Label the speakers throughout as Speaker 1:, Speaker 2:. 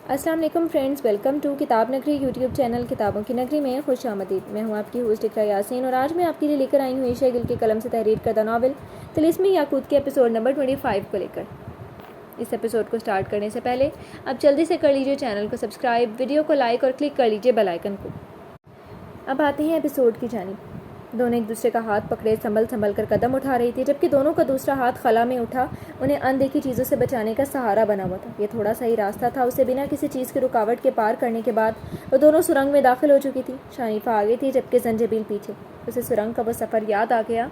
Speaker 1: السلام علیکم friends, welcome to کتاب نگری یوٹیوب چینل کتابوں کی نگری میں خوش آمدید۔ میں ہوں آپ کی ہوسٹ اقرا یاسین اور آج میں آپ کے لیے لے کر آئی ہوں عائشہ گل کے قلم سے تحریر کردہ ناول طلسمی یاقوت کے ایپیسوڈ نمبر 25 کو لے کر۔ اس ایپیسوڈ کو سٹارٹ کرنے سے پہلے اب جلدی سے کر لیجئے چینل کو سبسکرائب، ویڈیو کو لائک اور کلک کر لیجئے بیل آئیکن کو۔ اب آتے ہیں ایپیسوڈ کی جانب۔ دونوں ایک دوسرے کا ہاتھ پکڑے سنبھل کر قدم اٹھا رہی تھی، جبکہ دونوں کا دوسرا ہاتھ خلا میں اٹھا انہیں اندیکھی چیزوں سے بچانے کا سہارا بنا ہوا تھا۔ یہ تھوڑا سا ہی راستہ تھا، اسے بنا کسی چیز کی رکاوٹ کے پار کرنے کے بعد وہ دونوں سرنگ میں داخل ہو چکی تھی۔ شانفہ آگے تھی جبکہ زنجبیل پیچھے۔ اسے سرنگ کا وہ سفر یاد آ گیا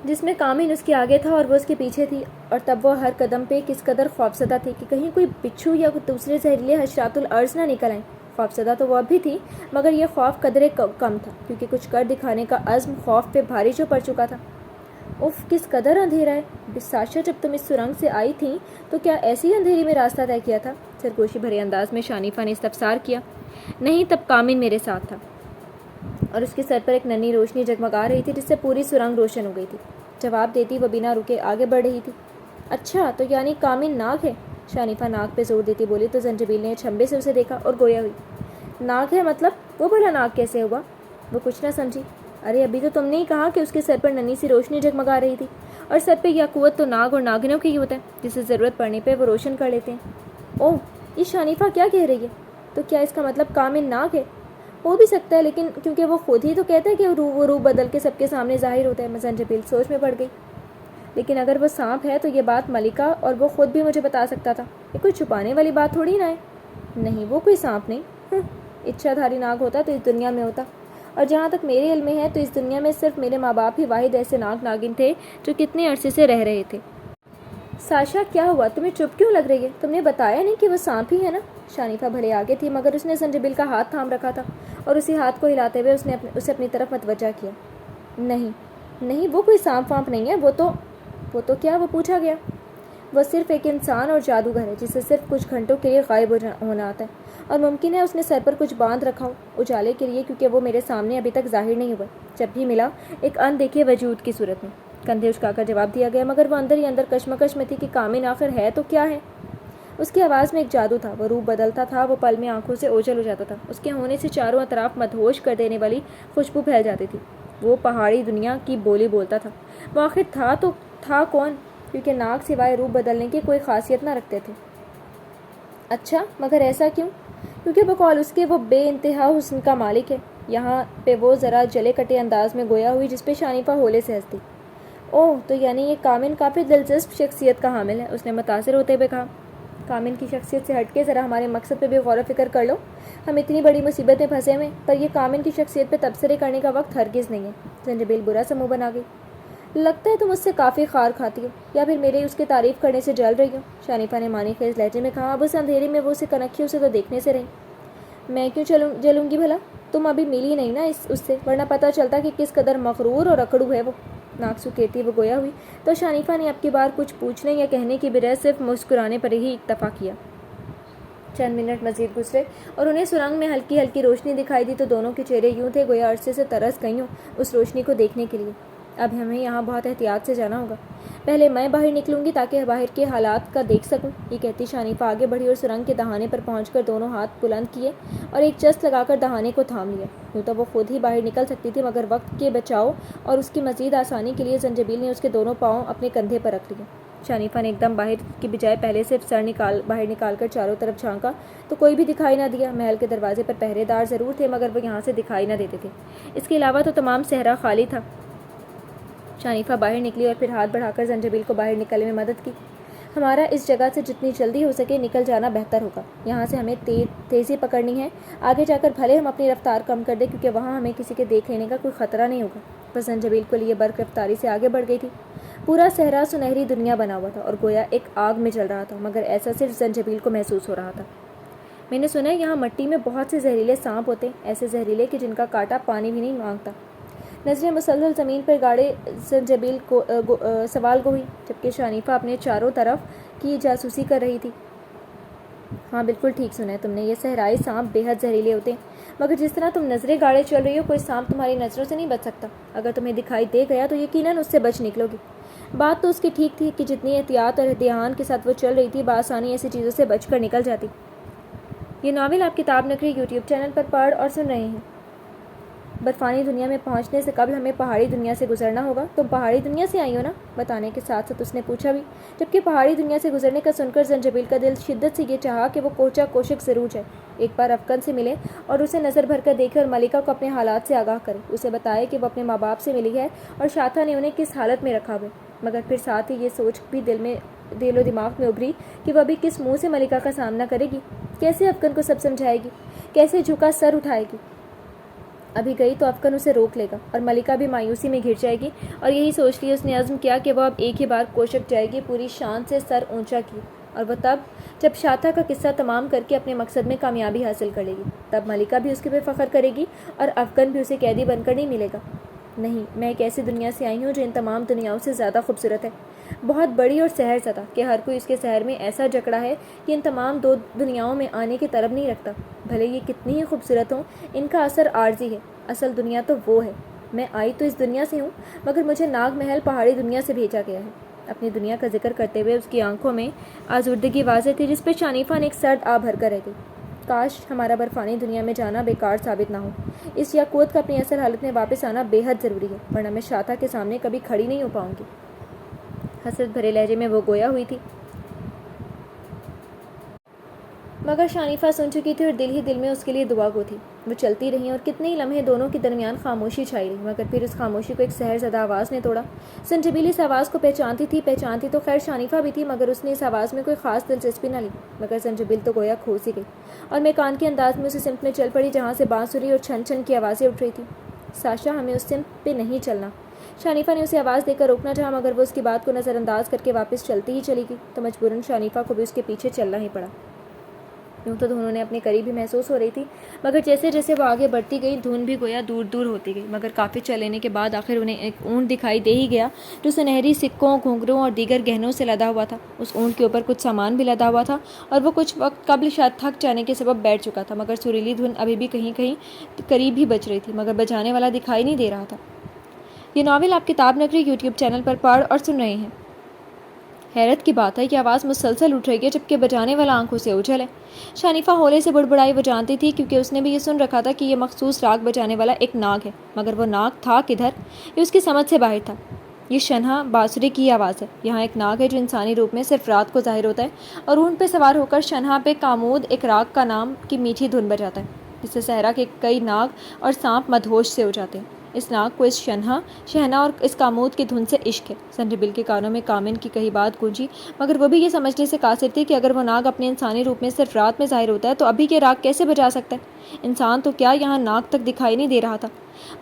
Speaker 1: جس میں کامن اس کے آگے تھا اور وہ اس کے پیچھے تھی، اور تب وہ ہر قدم پہ کس قدر خوفزدہ تھی کہ کہیں کوئی بچھو یا دوسرے زہریلے حشرات الارض نہ نکل آئیں۔ خوفزدہ تو وہ اب بھی تھی، مگر یہ خوف قدرے کم تھا، کیونکہ کچھ کر دکھانے کا عزم خوف پہ بھاری جو پڑ چکا تھا۔ اف، کس قدر اندھیرا ہے۔ ساشا، جب تم اس سرنگ سے آئی تھیں تو کیا ایسی اندھیری میں راستہ طے کیا تھا؟ سرگوشی بھرے انداز میں شانفہ نے استفسار کیا۔ نہیں، تب کامن میرے ساتھ تھا، اور اس کے سر پر ایک ننھی روشنی جگمگا رہی تھی جس سے پوری سرنگ روشن ہو گئی تھی۔ جواب دیتی وہ بنا رکے آگے بڑھ رہی تھی۔ اچھا، تو یعنی کامن ناگ ہے؟ شانفہ ناگ پہ زور دیتی بولی تو زنجبیل نے چھمبے سے اسے دیکھا اور گویا ہوئی۔ ناگ ہے مطلب؟ وہ بھلا ناگ کیسے ہوا؟ وہ کچھ نہ سمجھی۔ ارے ابھی تو تم نے ہی کہا کہ اس کے سر پر ننھی سی روشنی جگمگا رہی تھی، اور سر پہ یاقوت تو ناگ اور ناگنوں کی ہی ہوتا ہے، جسے ضرورت پڑنے پہ وہ روشن کر لیتے ہیں۔ اوہ، یہ شانفہ کیا کہہ رہی ہے؟ تو کیا اس کا مطلب کامن ناگ ہے؟ ہو بھی سکتا ہے، لیکن کیونکہ وہ خود ہی تو کہتا ہے کہ وہ روح بدل کے سب کے سامنے ظاہر ہوتا ہے۔ زنجبیل سوچ میں پڑ گئی۔ لیکن اگر وہ سانپ ہے تو یہ بات ملکہ اور وہ خود بھی مجھے بتا سکتا تھا، یہ کوئی چھپانے والی بات تھوڑی نہ ہے۔ نہیں، وہ کوئی سانپ نہیں، اچھا دھاری ناگ ہوتا تو اس دنیا میں ہوتا، اور جہاں تک میرے علم میں ہے تو اس دنیا میں صرف میرے ماں باپ ہی واحد ایسے ناگ ناگن تھے جو کتنے عرصے سے رہ رہے تھے۔ ساشا، کیا ہوا؟ تمہیں چپ کیوں لگ رہی ہے؟ تم نے بتایا نہیں کہ وہ سانپ ہی ہے نا؟ شانفہ بھلے آگے تھی، مگر اس نے زنجبیل کا ہاتھ تھام رکھا تھا اور اسی ہاتھ کو ہلاتے ہوئے اسے اپنی طرف متوجہ کیا۔ نہیں، وہ کوئی سانپ وانپ نہیں ہے، وہ تو کیا؟ وہ پوچھا گیا۔ وہ صرف ایک انسان اور جادوگر ہے جسے صرف کچھ گھنٹوں کے لیے غائب ہونا آتا ہے، اور ممکن ہے اس نے سر پر کچھ باندھ رکھا ہو اجالے کے لیے، کیونکہ وہ میرے سامنے ابھی تک ظاہر نہیں ہوا۔ جب بھی ملا ایک اندیکھے وجود کی صورت میں۔ کندھے اچکا کر جواب دیا گیا، مگر وہ اندر ہی اندر کشمکش میں تھی کہ کامن آخر ہے تو کیا ہے۔ اس کی آواز میں ایک جادو تھا، وہ روپ بدلتا تھا، وہ پل میں آنکھوں سے اوجھل ہو جاتا تھا، اس کے ہونے سے چاروں اطراف مدہوش کر دینے والی خوشبو پھیل جاتی تھی۔ وہ پہاڑی دنیا کی بولی بولتا تھا۔ وہ آخر تھا تو تھا کون؟ کیونکہ ناگ سوائے روپ بدلنے کی کوئی خاصیت نہ رکھتے تھے۔ اچھا، مگر ایسا کیوں؟ کیونکہ بقول اس کے وہ بے انتہا حسن کا مالک ہے۔ یہاں پہ وہ ذرا جلے کٹے انداز میں گویا ہوئی، جس پہ شانفہ ہولے سے ہنس دی۔ اوہ، تو یعنی یہ کامن کافی دلچسپ شخصیت کا حامل ہے، اس نے متاثر ہوتے ہوئے کہا۔ کامن کی شخصیت سے ہٹ کے ذرا ہمارے مقصد پہ بھی غور و فکر کر لو۔ ہم اتنی بڑی مصیبت میں پھنسے ہوئے، پر یہ کامن کی شخصیت پہ تبصرے کرنے کا وقت ہرگز نہیں ہے۔ زنجبیل برا سا منہ بنا گئی۔ لگتا ہے تم اس سے کافی خار کھاتی ہو، یا پھر میرے اس کی تعریف کرنے سے جل رہی ہو، شانفہ نے معنی خیز لہجے میں کہا۔ اب اس اندھیرے میں وہ اسے کنکھی اسے تو دیکھنے سے رہی۔ میں کیوں جلوں گی بھلا؟ تم ابھی ملی نہیں نا اس سے، ورنہ پتہ چلتا کہ کس قدر مغرور اور اکڑو ہے وہ۔ ناک سکیتی وہ گویا ہوئی تو شانفہ نے اب کی بار کچھ پوچھنے یا کہنے کی بجائے صرف مسکرانے پر ہی اکتفا کیا۔ چند منٹ مزید گزرے اور انہیں سرنگ میں ہلکی ہلکی روشنی دکھائی دی تو دونوں کے چہرے یوں تھے گویا عرصے سے ترس گئی ہوں اس روشنی کو دیکھنے کے لیے۔ اب ہمیں یہاں بہت احتیاط سے جانا ہوگا، پہلے میں باہر نکلوں گی تاکہ باہر کے حالات کا دیکھ سکوں۔ یہ کہتی شانفہ آگے بڑھی اور سرنگ کے دہانے پر پہنچ کر دونوں ہاتھ بلند کیے اور ایک چست لگا کر دہانے کو تھام لیا۔ یوں تو وہ خود ہی باہر نکل سکتی تھی، مگر وقت کے بچاؤ اور اس کی مزید آسانی کے لیے زنجبیل نے اس کے دونوں پاؤں اپنے کندھے پر رکھ لیے۔ شانفہ نے ایک دم باہر کی بجائے پہلے سے سر باہر نکال کر چاروں طرف جھانکا تو کوئی بھی دکھائی نہ دیا۔ محل کے دروازے پر پہرے دار ضرور تھے، مگر وہ یہاں سے دکھائی نہ دیتے تھے۔ اس کے علاوہ تو تمام صحرا خالی تھا۔ شانفہ باہر نکلی اور پھر ہاتھ بڑھا کر زنجبیل کو باہر نکلنے میں مدد کی۔ ہمارا اس جگہ سے جتنی جلدی ہو سکے نکل جانا بہتر ہوگا۔ یہاں سے ہمیں تیزی پکڑنی ہے، آگے جا کر بھلے ہم اپنی رفتار کم کر دیں، کیونکہ وہاں ہمیں کسی کے دیکھ لینے کا کوئی خطرہ نہیں ہوگا۔ بس زنجبیل کو لیے برق رفتاری سے آگے بڑھ گئی تھی۔ پورا صحرا سنہری دنیا بنا ہوا تھا اور گویا ایک آگ میں جل رہا تھا، مگر ایسا صرف زنجبیل کو محسوس ہو رہا تھا۔ میں نے سنا ہے یہاں مٹی میں بہت سے زہریلے سانپ ہوتے ہیں، ایسے زہریلے کہ جن کا کانٹا پانی بھی نہیں مانگتا۔ نظریں مسلسل زمین پر گاڑے زنجبیل کو سوال گو ہوئی، جبکہ شانفہ اپنے چاروں طرف کی جاسوسی کر رہی تھی۔ ہاں بالکل ٹھیک سنا ہے تم نے، یہ صحرائی سانپ بے حد زہریلے ہوتے ہیں، مگر جس طرح تم نظریں گاڑے چل رہی ہو کوئی سانپ تمہاری نظروں سے نہیں بچ سکتا۔ اگر تمہیں دکھائی دے گیا تو یقیناً اس سے بچ نکلو گی۔ بات تو اس کی ٹھیک تھی کہ جتنی احتیاط اور دھیان کے ساتھ وہ چل رہی تھی بآسانی ایسی چیزوں سے بچ کر نکل جاتی۔ یہ ناول آپ کتاب نگری یوٹیوب چینل پر پڑھ اور سن رہے ہیں۔ برفانی دنیا میں پہنچنے سے قبل ہمیں پہاڑی دنیا سے گزرنا ہوگا۔ تم پہاڑی دنیا سے آئی ہو نا؟ بتانے کے ساتھ ساتھ اس نے پوچھا بھی، جبکہ پہاڑی دنیا سے گزرنے کا سن کر زنجبیل کا دل شدت سے یہ چاہا کہ وہ کوچا کوشک ضرور جائے، ایک بار افغان سے ملے اور اسے نظر بھر کر دیکھے اور ملکہ کو اپنے حالات سے آگاہ کرے، اسے بتائے کہ وہ اپنے ماں باپ سے ملی ہے اور شاطھا نے انہیں کس حالت میں رکھا ہوا ہے۔ مگر پھر ساتھ ہی یہ سوچ بھی دل و دماغ میں ابھری کہ وہ ابھی کس منہ سے ملکہ کا سامنا کرے گی، کیسے افغان کو سب سمجھائے گی، کیسے جھکا سر اٹھائے گی۔ ابھی گئی تو افغان اسے روک لے گا اور ملکہ بھی مایوسی میں گھر جائے گی، اور یہی سوچ لی اس نے عزم کیا کہ وہ اب ایک ہی بار کوشک جائے گی، پوری شان سے سر اونچا کی، اور وہ تب جب شاطھا کا قصہ تمام کر کے اپنے مقصد میں کامیابی حاصل کر لے گی، تب ملکہ بھی اس کے پہ فخر کرے گی اور افغان بھی اسے قیدی بن کر نہیں ملے گا۔ نہیں، میں ایک ایسی دنیا سے آئی ہوں جو ان تمام دنیاؤں سے زیادہ خوبصورت ہے، بہت بڑی اور سحر زدہ، کہ ہر کوئی اس کے سحر میں ایسا جکڑا ہے کہ ان تمام دو دنیاؤں میں آنے کی طلب نہیں رکھتا، بھلے یہ کتنی ہی خوبصورت ہوں، ان کا اثر عارضی ہے، اصل دنیا تو وہ ہے۔ میں آئی تو اس دنیا سے ہوں، مگر مجھے ناگ محل پہاڑی دنیا سے بھیجا گیا ہے۔ اپنی دنیا کا ذکر کرتے ہوئے اس کی آنکھوں میں آزردگی واضح تھی، جس پہ شنیفا نے ایک سرد آب بھر کر رہ گئی۔ کاش ہمارا برفانی دنیا میں جانا بیکار ثابت نہ ہو، اس یاقوت کا اپنی اصل حالت میں واپس آنا بے حد ضروری ہے، ورنہ میں شاطھا کے سامنے کبھی کھڑی نہیں ہو پاؤں گی۔ حسرت بھرے لہجے میں وہ گویا ہوئی تھی، مگر شنیفا سن چکی تھی اور دل ہی دل میں اس کے لیے دعا گو تھی۔ وہ چلتی رہیں اور کتنے ہی لمحے دونوں کے درمیان خاموشی چھائی رہی، مگر پھر اس خاموشی کو ایک سحر زدہ آواز نے توڑا۔ زنجبیل اس آواز کو پہچانتی تو خیر شنیفا بھی تھی، مگر اس نے اس آواز میں کوئی خاص دلچسپی نہ لی، مگر زنجبیل تو گویا کھو سی گئی اور میکان کے انداز میں اسی سمت میں چل پڑی جہاں سے بانسری اور چھن چھن کی آوازیں اٹھ رہی تھی۔ ساشا، ہمیں اس سمت پہ نہیں چلنا۔ شنیفا نے اسے آواز دے کر روکنا چاہا، مگر وہ اس کی بات کو نظر انداز کر کے واپس چلتی ہی چلی گئی، تو مجبوراً شنیفا کو بھی اس کے پیچھے چلنا ہی پڑا۔ یوں تو دونوں نے اپنے قریب ہی محسوس ہو رہی تھی، مگر جیسے جیسے وہ آگے بڑھتی گئی دھن بھی گویا دور دور ہوتی گئی، مگر کافی چل لینے کے بعد آخر انہیں ایک اونٹ دکھائی دے ہی گیا جو سنہری سکوں، گھنگروں اور دیگر گہنوں سے لدا ہوا تھا۔ اس اونٹ کے اوپر کچھ سامان بھی لدا ہوا تھا اور وہ کچھ وقت قبل شاید تھک جانے کے سبب بیٹھ چکا تھا، مگر سریلی دھن ابھی بھی کہیں کہیں قریب ہی بج رہی تھی، مگر بجانے والا دکھائی نہیں دے رہا تھا۔ یہ ناول آپ کتاب نگری یوٹیوب چینل پر پڑھ اور سن رہے ہیں۔ حیرت کی بات ہے کہ آواز مسلسل اٹھ رہی ہے جبکہ بجانے والا آنکھوں سے اوجھل ہے۔ شنیفا ہولے سے بڑبڑائی، وہ جانتی تھی کیونکہ اس نے بھی یہ سن رکھا تھا کہ یہ مخصوص راگ بجانے والا ایک ناگ ہے، مگر وہ ناگ تھا کدھر، یہ اس کی سمجھ سے باہر تھا۔ یہ شنہا بانسری کی آواز ہے۔ یہاں ایک ناگ ہے جو انسانی روپ میں صرف رات کو ظاہر ہوتا ہے اور اونٹ پہ سوار ہو کر شنہا پہ کامود ایک راگ کا نام کی میٹھی دھن بجاتا ہے، جس سے صحرا کے کئی ناگ اور سانپ مدہوش سے ہو جاتے ہیں۔ اس ناگ کو اس شہنا اور اس کامود کی دھن سے عشق ہے۔ زنجبیل کے کانوں میں کامن کی کہی بات گونجی، مگر وہ بھی یہ سمجھنے سے قاصر تھی کہ اگر وہ ناگ اپنے انسانی روپ میں صرف رات میں ظاہر ہوتا ہے تو ابھی کے راگ کیسے بجا سکتا ہے؟ انسان تو کیا یہاں ناگ تک دکھائی نہیں دے رہا تھا۔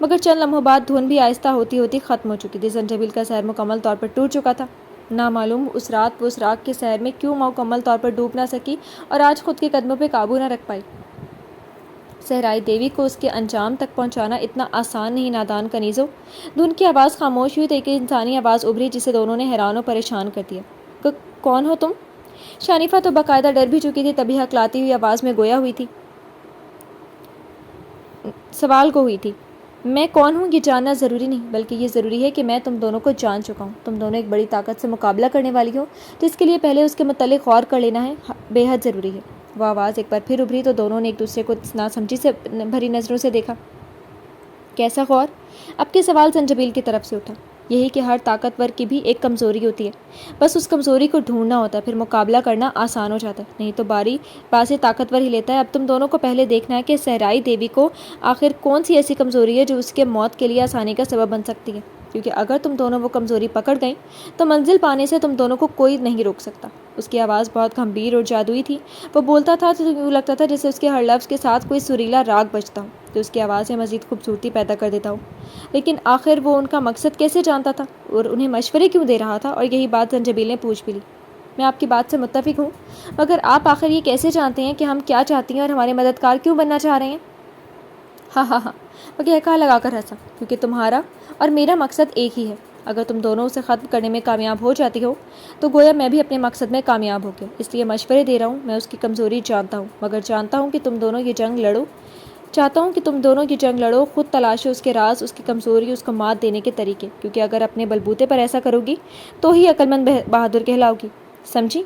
Speaker 1: مگر چند لمحوں بعد دھن بھی آہستہ ہوتی ہوتی ختم ہو چکی تھی۔ زنجبیل کا سحر مکمل طور پر ٹوٹ چکا تھا۔ نامعلوم اس رات وہ اس راگ کے سحر میں کیوں مکمل طور پر ڈوب نہ سکی اور آج خود کے قدموں پہ قابو نہ رکھ پائی۔ صحرائی دیوی کو اس کے انجام تک پہنچانا اتنا آسان نہیں نادان کنیزوں۔ دھن کی آواز خاموش ہوئی تو ایک انسانی آواز ابھری جسے دونوں نے حیران و پریشان کر دیا۔ کون ہو تم؟ شنیفا تو باقاعدہ ڈر بھی چکی تھی، تبھی ہکلاتی ہوئی آواز میں گویا ہوئی تھی، سوال گو ہوئی تھی۔ میں کون ہوں یہ جاننا ضروری نہیں، بلکہ یہ ضروری ہے کہ میں تم دونوں کو جان چکا ہوں۔ تم دونوں ایک بڑی طاقت سے مقابلہ کرنے والی ہو، تو اس کے لیے پہلے اس کے متعلق غور کر لینا ہے، بے حد ضروری ہے۔ وہ آواز ایک بار پھر ابھری تو دونوں نے ایک دوسرے کو ناسمجھی سے بھری نظروں سے دیکھا۔ کیسا غور؟ اب کے سوال زنجبیل کی طرف سے اٹھا۔ یہی کہ ہر طاقتور کی بھی ایک کمزوری ہوتی ہے، بس اس کمزوری کو ڈھونڈنا ہوتا ہے، پھر مقابلہ کرنا آسان ہو جاتا ہے، نہیں تو باسی طاقتور ہی لیتا ہے۔ اب تم دونوں کو پہلے دیکھنا ہے کہ صحرائی دیوی کو آخر کون سی ایسی کمزوری ہے جو اس کے موت کے لیے آسانی کا سبب بن سکتی ہے، کیونکہ اگر تم دونوں وہ کمزوری پکڑ گئیں تو منزل پانے سے تم دونوں کو کوئی نہیں روک سکتا۔ اس کی آواز بہت گمبھیر اور جادوئی تھی، وہ بولتا تھا تو یوں لگتا تھا جیسے اس کے ہر لفظ کے ساتھ کوئی سریلا راگ بجتا ہو جو اس کی آواز میں مزید خوبصورتی پیدا کر دیتا ہو۔ لیکن آخر وہ ان کا مقصد کیسے جانتا تھا اور انہیں مشورے کیوں دے رہا تھا؟ اور یہی بات زنجبیل نے پوچھ بھی لی۔ میں آپ کی بات سے متفق ہوں، مگر آپ آخر یہ کیسے جانتے ہیں کہ ہم کیا چاہتی ہیں اور ہمارے مددگار کیوں بننا چاہ رہے ہیں؟ ہاں ہاں ہاں، وہ کہا لگا کر ہنسا، کیونکہ تمہارا اور میرا مقصد ایک ہی ہے۔ اگر تم دونوں اسے ختم کرنے میں کامیاب ہو جاتی ہو تو گویا میں بھی اپنے مقصد میں کامیاب ہو گیا، اس لیے مشورے دے رہا ہوں۔ میں اس کی کمزوری جانتا ہوں، مگر جانتا ہوں کہ تم دونوں یہ جنگ لڑو چاہتا ہوں کہ تم دونوں کی جنگ لڑو، خود تلاشو اس کے راز، اس کی کمزوری، اس کو مات دینے کے طریقے، کیونکہ اگر اپنے بلبوتے پر ایسا کرو گی تو ہی عقلمند بہادر کہلاؤ گی، سمجھی؟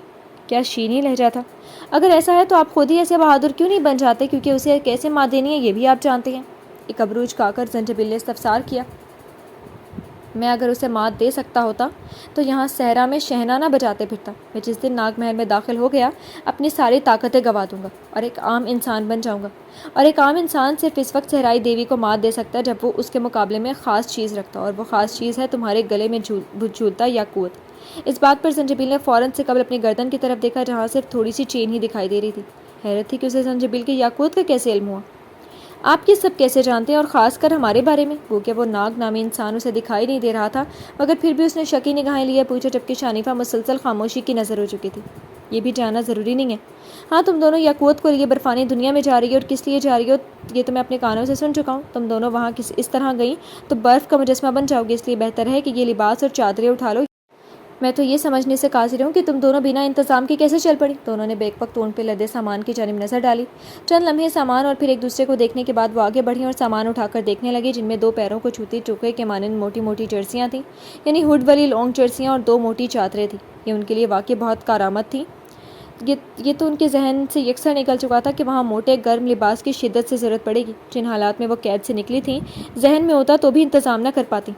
Speaker 1: کیا شینی لہجہ تھا! اگر ایسا ہے تو آپ خود ہی ایسے بہادر کیوں نہیں بن جاتے، کیونکہ اسے کیسے مات دینی ہے یہ بھی آپ جانتے ہیں۔ ایک ابرو اچکا کر زنجبیل نے استفسار کیا۔ میں اگر اسے مات دے سکتا ہوتا تو یہاں صحرا میں شہنا نہ بجاتے پھرتا۔ میں جس دن ناگ محل میں داخل ہو گیا اپنی ساری طاقتیں گوا دوں گا اور ایک عام انسان بن جاؤں گا، اور ایک عام انسان صرف اس وقت صحرائی دیوی کو مات دے سکتا ہے جب وہ اس کے مقابلے میں خاص چیز رکھتا، اور وہ خاص چیز ہے تمہارے گلے میں جھولتا یاقوت۔ اس بات پر زنجبیل نے فوراً سے قبل اپنی گردن کی طرف دیکھا جہاں صرف تھوڑی سی چین ہی دکھائی دے رہی تھی۔ حیرت تھی کہ اسے زنجبیل کے یاقوت کا کیسے علم ہوا۔ آپ یہ سب کیسے جانتے ہیں، اور خاص کر ہمارے بارے میں؟ وہ کہ وہ ناگ نامی انسان اسے دکھائی نہیں دے رہا تھا، مگر پھر بھی اس نے شکی نگاہیں لیے پوچھا، جبکہ شانفہ مسلسل خاموشی کی نظر ہو چکی تھی۔ یہ بھی جاننا ضروری نہیں ہے۔ ہاں، تم دونوں یاقوت کو لیے برفانی دنیا میں جا رہی ہو، اور کس لیے جا رہی ہو یہ تو میں اپنے کانوں سے سن چکا ہوں۔ تم دونوں وہاں اس طرح گئیں تو برف کا مجسمہ بن جاؤ گی، اس لیے بہتر ہے کہ یہ لباس اور چادریں اٹھا لو۔ میں تو یہ سمجھنے سے قاصر ہوں کہ تم دونوں بنا انتظام کے کیسے چل پڑی۔ دونوں نے بیک وقت اونٹ پہ لدے سامان کی جانب نظر ڈالی۔ چند لمحے سامان اور پھر ایک دوسرے کو دیکھنے کے بعد وہ آگے بڑھیں اور سامان اٹھا کر دیکھنے لگی، جن میں 2 پیروں کو چھوتی ٹوکرے کے مانند موٹی موٹی جرسیاں تھیں، یعنی ہوڈ والی لانگ جرسیاں، اور 2 موٹی چادریں تھیں۔ یہ ان کے لیے واقعی بہت کارآمد تھی۔ یہ تو ان کے ذہن سے یکسر نکل چکا تھا کہ وہاں موٹے گرم لباس کی شدت سے ضرورت پڑے گی۔ جن حالات میں وہ قید سے نکلی تھیں ذہن میں ہوتا تو بھی انتظام نہ کر پاتی۔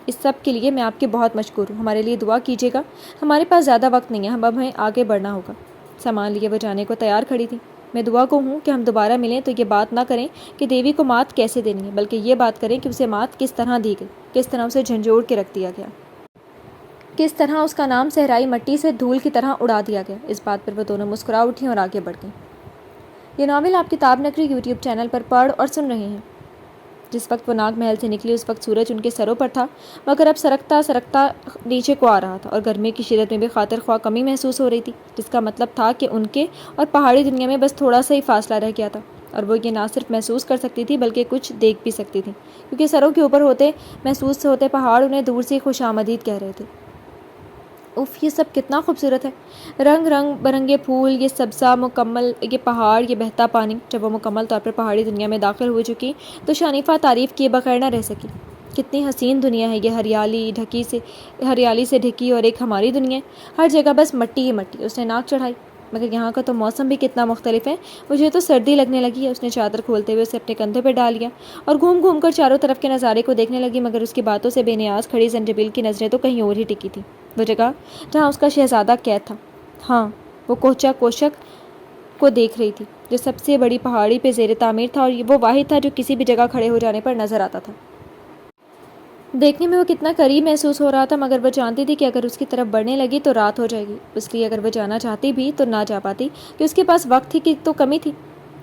Speaker 1: اس سب کے لیے میں آپ کی بہت مشکور ہوں، ہمارے لیے دعا کیجیے گا۔ ہمارے پاس زیادہ وقت نہیں ہے، ہمیں آگے بڑھنا ہوگا۔ سامان لیے وہ جانے کو تیار کھڑی تھی۔ میں دعا کو ہوں کہ ہم دوبارہ ملیں تو یہ بات نہ کریں کہ دیوی کو مات کیسے دینی ہے، بلکہ یہ بات کریں کہ اسے مات کس طرح دی گئی، کس طرح اسے جھنجھوڑ کے رکھ دیا گیا، کس طرح اس کا نام صحرائی مٹی سے دھول کی طرح اڑا دیا گیا۔ اس بات پر وہ دونوں مسکرا اٹھیں اور آگے بڑھ گئیں۔ یہ ناول آپ کتاب نگری یوٹیوب چینل پر پڑھ اور سن رہے ہیں۔ جس وقت وہ ناگ محل سے نکلی اس وقت سورج ان کے سروں پر تھا، مگر اب سرکتا سرکتا نیچے کو آ رہا تھا، اور گرمی کی شدت میں بھی خاطر خواہ کمی محسوس ہو رہی تھی، جس کا مطلب تھا کہ ان کے اور پہاڑی دنیا میں بس تھوڑا سا ہی فاصلہ رہ گیا تھا، اور وہ یہ نہ صرف محسوس کر سکتی تھی بلکہ کچھ دیکھ بھی سکتی تھی، کیونکہ سروں کے اوپر محسوس ہوتے پہاڑ انہیں دور سے خوش آمدید کہہ رہے تھے۔ اف، یہ سب کتنا خوبصورت ہے! رنگ رنگ برنگے پھول، یہ سبزہ مکمل، یہ پہاڑ، یہ بہتا پانی۔ جب وہ مکمل طور پر پہاڑی دنیا میں داخل ہو چکی تو شانفہ تعریف کیے بغیر نہ رہ سکی۔ کتنی حسین دنیا ہے یہ، ہریالی سے ڈھکی، اور ایک ہماری دنیا ہے، ہر جگہ بس مٹی ہی مٹی۔ اس نے ناک چڑھائی۔ مگر یہاں کا تو موسم بھی کتنا مختلف ہے، مجھے تو سردی لگنے لگی ہے۔ اس نے چادر کھولتے ہوئے اسے اپنے کندھے پہ ڈال لیا اور گھوم گھوم کر چاروں طرف کے نظارے کو دیکھنے لگی، مگر اس کی باتوں سے بے نیاز کھڑی زنجبیل کی نظریں تو کہیں اور ہی ٹکی تھیں، وہ جگہ جہاں اس کا شہزادہ قید تھا۔ ہاں، وہ کوچہ کوشک کو دیکھ رہی تھی، جو سب سے بڑی پہاڑی پہ زیر تعمیر تھا، اور وہ واحد تھا جو کسی بھی جگہ کھڑے ہو جانے پر نظر آتا تھا۔ دیکھنے میں وہ کتنا قریب محسوس ہو رہا تھا، مگر وہ جانتی تھی کہ اگر اس کی طرف بڑھنے لگی تو رات ہو جائے گی، اس لیے اگر وہ جانا چاہتی بھی تو نہ جا پاتی، کہ اس کے پاس وقت ہی کی تو کمی تھی۔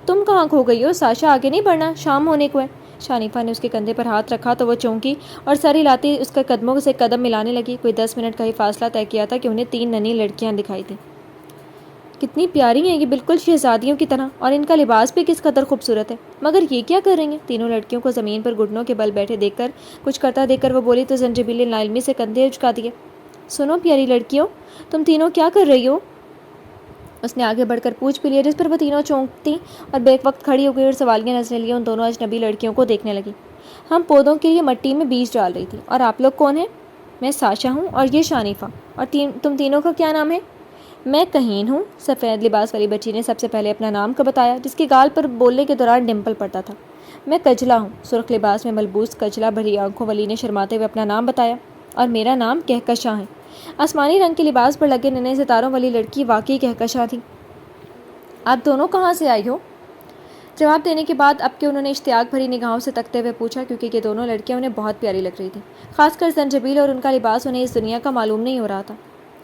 Speaker 1: تم کہاں کھو گئی ہو ساشا، آگے نہیں بڑھنا، شام ہونے کو ہے۔ شانفہ نے اس کے کندھے پر ہاتھ رکھا تو وہ چونکی اور سر ہلاتی اس کے قدموں سے قدم ملانے لگی۔ کوئی 10 منٹ کا ہی فاصلہ طے کیا تھا کہ انہیں 3 ننھی لڑکیاں دکھائی تھیں۔ کتنی پیاری ہیں یہ، بالکل شہزادیوں کی طرح، اور ان کا لباس بھی کس قدر خوبصورت ہے۔ مگر یہ کیا کر رہی ہیں؟ تینوں لڑکیوں کو زمین پر گھٹنوں کے بل بیٹھے دیکھ کر کچھ کرتا دیکھ کر وہ بولی تو زنجبیل نے لاعلمی سے کندھے اچکا دیے۔ سنو پیاری لڑکیوں، تم تینوں کیا کر رہی ہو؟ اس نے آگے بڑھ کر پوچھ بھی لیا، جس پر وہ تینوں چونکتی اور بیک وقت کھڑی ہو گئی اور سوالیہ نظریں لیے ان دونوں اجنبی لڑکیوں کو دیکھنے لگی۔ ہم پودوں کے لیے مٹی میں بیج ڈال رہی تھی۔ اور آپ لوگ کون ہیں؟ میں ساشا ہوں، اور یہ شانفہ۔ اور تم تینوں کا کیا نام ہے؟ میں کہین ہوں۔ سفید لباس والی بچی نے سب سے پہلے اپنا نام کو بتایا، جس کے گال پر بولنے کے دوران ڈمپل پڑتا تھا۔ میں کجلا ہوں۔ سرخ لباس میں ملبوس کجلا بھری آنکھوں والی نے شرماتے ہوئے اپنا نام بتایا۔ اور میرا نام کہکشاں ہے۔ آسمانی رنگ کے لباس پر لگے ننھے ستاروں والی لڑکی واقعی کہکشاں تھی۔ آپ دونوں کہاں سے آئی ہو؟ جواب دینے کے بعد اب کہ انہوں نے اشتیاق بھری نگاہوں سے تکتے ہوئے پوچھا، کیونکہ یہ دونوں لڑکیاں انہیں بہت پیاری لگ رہی تھیں، خاص کر زنجبیل، اور ان کا لباس انہیں اس دنیا کا معلوم نہیں ہو رہا تھا۔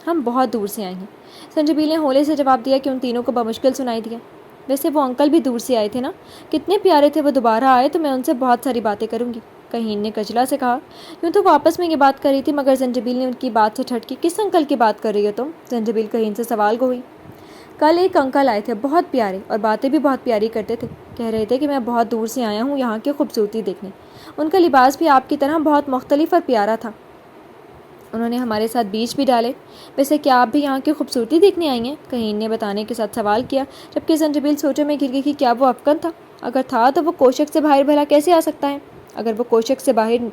Speaker 1: ہم بہت دور سے آئے ہیں، زنجبیل نے ہولے سے جواب دیا کہ ان تینوں کو بمشکل سنائی دیا۔ ویسے وہ انکل بھی دور سے آئے تھے نا، کتنے پیارے تھے، وہ دوبارہ آئے تو میں ان سے بہت ساری باتیں کروں گی، کہین نے کجلا سے کہا۔ یوں تو وہ آپس میں یہ بات کر رہی تھی، مگر زنجبیل نے ان کی بات سے ٹھٹکی۔ کس انکل کی بات کر رہی ہو تم؟ زنجبیل کہین سے سوال گو ہوئی۔ کل ایک انکل آئے تھے، بہت پیارے، اور باتیں بھی بہت پیاری کرتے تھے، کہہ رہے تھے کہ میں بہت دور سے آیا ہوں یہاں کی خوبصورتی دیکھنے۔ ان کا لباس بھی آپ کی طرح بہت مختلف اور پیارا تھا۔ انہوں نے ہمارے ساتھ بیج بھی ڈالے۔ ویسے کیا آپ بھی یہاں کی خوبصورتی دیکھنے آئی ہیں؟ کہین نے بتانے کے ساتھ سوال کیا، جبکہ زنجبیل سوچوں میں گر گئی کہ کیا وہ افغان تھا؟ اگر تھا تو وہ کوشک سے باہر بھلا کیسے آ سکتا ہے؟ اگر وہ کوشک سے باہر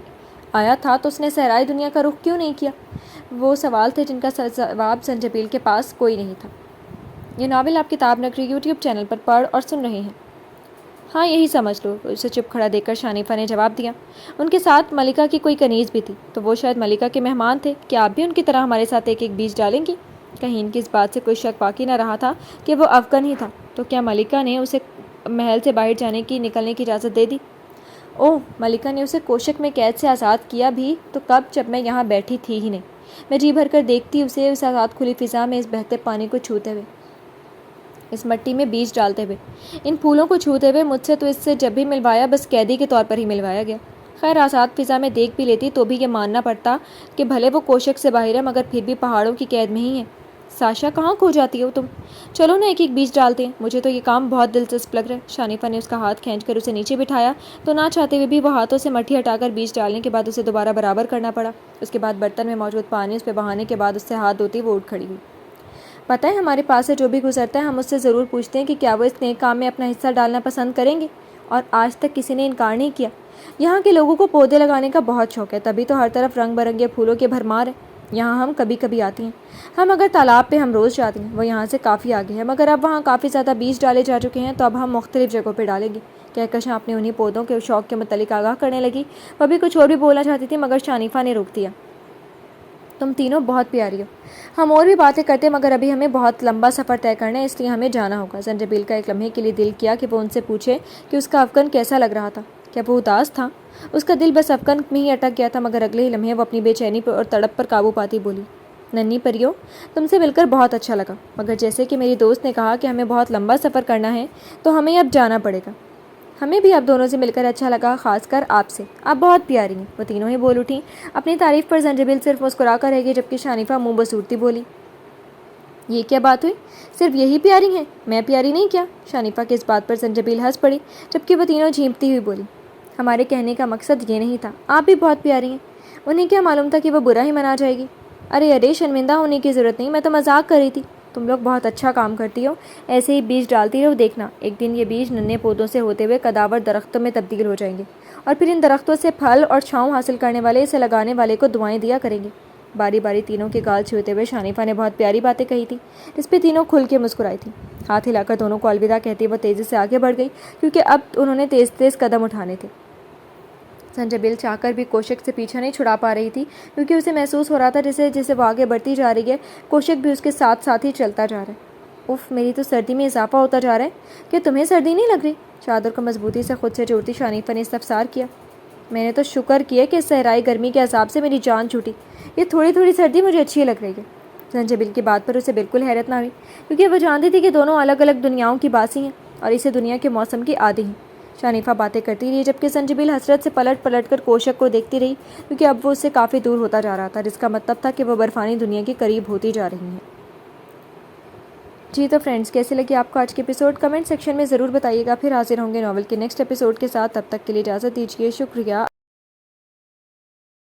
Speaker 1: آیا تھا تو اس نے صحرائی دنیا کا رخ کیوں نہیں کیا؟ وہ سوال تھے جن کا جواب زنجبیل کے پاس کوئی نہیں تھا۔ یہ ناول آپ کتاب نگری یوٹیوب چینل پر پڑھ اور سن رہے ہیں۔ ہاں یہی سمجھ لو، اسے چپ کھڑا دیکھ کر شانفہ نے جواب دیا۔ ان کے ساتھ ملکہ کی کوئی کنیز بھی تھی، تو وہ شاید ملکہ کے مہمان تھے۔ کیا آپ بھی ان کی طرح ہمارے ساتھ ایک ایک بیج ڈالیں گی؟ کہیں ان کی اس بات سے کوئی شک باقی نہ رہا تھا کہ وہ افغان ہی تھا، تو کیا ملکہ نے اسے محل سے باہر نکلنے کی اجازت دے دی؟ اوہ، ملکہ نے اسے کوشک میں قید سے آزاد کیا بھی تو کب، جب میں یہاں بیٹھی تھی ہی نہیں۔ میں جی بھر کر دیکھتی اسے اس آزاد کھلی فضا میں، اس بہتے پانی کو چھوتے ہوئے، اس مٹی میں بیج ڈالتے ہوئے، ان پھولوں کو چھوتے ہوئے۔ مجھ سے تو اس سے جب بھی ملوایا بس قیدی کے طور پر ہی ملوایا گیا۔ خیر آزاد فضا میں دیکھ بھی لیتی تو بھی یہ ماننا پڑتا کہ بھلے وہ کوشک سے باہر ہے مگر پھر بھی پہاڑوں کی قید میں ہی ہے۔ ساشا، کہاں کھو جاتی ہو تم؟ چلو نا ایک ایک بیج ڈالتے ہیں، مجھے تو یہ کام بہت دلچسپ لگ رہا ہے۔ شانفہ نے اس کا ہاتھ کھینچ کر اسے نیچے بٹھایا تو نہ چاہتے ہوئے بھی وہ ہاتھوں سے مٹی ہٹا کر بیج ڈالنے کے بعد اسے دوبارہ برابر کرنا پڑا۔ اس کے بعد برتن میں موجود پانی اس پہ بہانے کے بعد اس سے ہاتھ دھوتی وہ اٹھ کھڑی ہوئی۔ پتہ ہے ہمارے پاس سے جو بھی گزرتا ہے ہم اس سے ضرور پوچھتے ہیں کہ کیا وہ اس نیک کام میں اپنا حصہ ڈالنا پسند کریں گے، اور آج تک کسی نے انکار نہیں کیا۔ یہاں کے لوگوں کو پودے لگانے کا بہت شوق ہے، تبھی تو ہر طرف رنگ برنگے پھولوں کے بھرمار ہے۔ یہاں ہم کبھی کبھی آتی ہیں، ہم اگر تالاب پہ ہم روز جاتی ہیں، وہ یہاں سے کافی آگے ہے، مگر اب وہاں کافی زیادہ بیج ڈالے جا چکے ہیں، تو اب ہم مختلف جگہوں پہ ڈالیں گے۔ کہکشاں اپنے انہی پودوں کے شوق کے متعلق آگاہ کرنے لگی۔ وہ بھی کچھ اور بھی بولنا چاہتی تھی مگر شانفہ نے روک دیا۔ تم تینوں بہت پیاری ہو، ہم اور بھی باتیں کرتے مگر ابھی ہمیں بہت لمبا سفر طے کرنا ہے، اس لیے ہمیں جانا ہوگا۔ زنجبیل کا ایک لمحے کے لیے دل کیا کہ وہ ان سے پوچھے کہ اس کا افغان کیسا لگ رہا تھا، کیا وہ اداس تھا؟ اس کا دل بس افغان میں ہی اٹک گیا تھا، مگر اگلے ہی لمحے وہ اپنی بے چینی اور تڑپ پر قابو پاتی بولی، ننھی پریو، تم سے مل کر بہت اچھا لگا، مگر جیسے کہ میری دوست نے کہا کہ ہمیں بہت لمبا سفر کرنا ہے تو ہمیں اب جانا پڑے گا۔ ہمیں بھی آپ دونوں سے مل کر اچھا لگا، خاص کر آپ سے، آپ بہت پیاری ہیں۔ وہ تینوں ہی بول اٹھیں۔ اپنی تعریف پر زنجبیل صرف مسکرا کر رہ گئی، جبکہ شانفہ منہ بسورتی بولی، یہ کیا بات ہوئی؟ صرف یہی پیاری ہیں، میں پیاری نہیں کیا؟ شانفہ کی اس بات پر زنجبیل ہنس پڑی، جبکہ وہ تینوں جھیمتی ہوئی بولی، ہمارے کہنے کا مقصد یہ نہیں تھا، آپ بھی بہت پیاری ہیں۔ انہیں کیا معلوم تھا کہ وہ برا ہی منا جائے گی۔ ارے شرمندہ ہونے کی ضرورت نہیں، میں تو مذاق کر رہی تھی، تم لوگ بہت اچھا کام کرتی ہو، ایسے ہی بیج ڈالتی رہو، دیکھنا ایک دن یہ بیج ننھے پودوں سے ہوتے ہوئے قداور درختوں میں تبدیل ہو جائیں گے، اور پھر ان درختوں سے پھل اور چھاؤں حاصل کرنے والے اسے لگانے والے کو دعائیں دیا کریں گے۔ باری باری تینوں کے گال چھوتے ہوئے شانفہ نے بہت پیاری باتیں کہی تھی، جس پہ تینوں کھل کے مسکرائی تھی۔ ہاتھ ہلا کر دونوں کو الوداع کہتی وہ تیزی سے آگے بڑھ گئی، کیونکہ اب انہوں نے تیز تیز قدم اٹھانے تھے۔ زنجبیل چاہ کر بھی کوشک سے پیچھا نہیں چھڑا پا رہی تھی، کیونکہ اسے محسوس ہو رہا تھا جیسے وہ آگے بڑھتی جا رہی ہے، کوشک بھی اس کے ساتھ ساتھ ہی چلتا جا رہا ہے۔ اف، میری تو سردی میں اضافہ ہوتا جا رہا ہے، کیا تمہیں سردی نہیں لگ رہی؟ چادر کو مضبوطی سے خود سے جوڑتی شانفہ نے استفسار کیا۔ میں نے تو شکر کیا کہ اس صحرائی گرمی کے عذاب سے میری جان چھوٹی، یہ تھوڑی تھوڑی سردی مجھے اچھی لگ رہی ہے۔ زنجبیل کی بات پر اسے بالکل حیرت نہ ہوئی، کیونکہ وہ جانتی تھی کہ دونوں الگ الگ دنیاؤں کی باسی ہیں اور اسے دنیا کے موسم کی عادی ہیں۔ شانفہ باتیں کرتی رہی، جبکہ زنجبیل حسرت سے پلٹ پلٹ کر کوشک کو دیکھتی رہی، کیونکہ اب وہ اس سے کافی دور ہوتا جا رہا تھا، جس کا مطلب تھا کہ وہ برفانی دنیا کے قریب ہوتی جا رہی ہیں۔ جی تو فرینڈز، کیسے لگی آپ کو آج کے ایپیسوڈ؟ کمنٹ سیکشن میں ضرور بتائیے گا۔ پھر حاضر ہوں گے ناول کے نیکسٹ ایپیسوڈ کے ساتھ، تب تک کے لیے اجازت دیجیے، شکریہ۔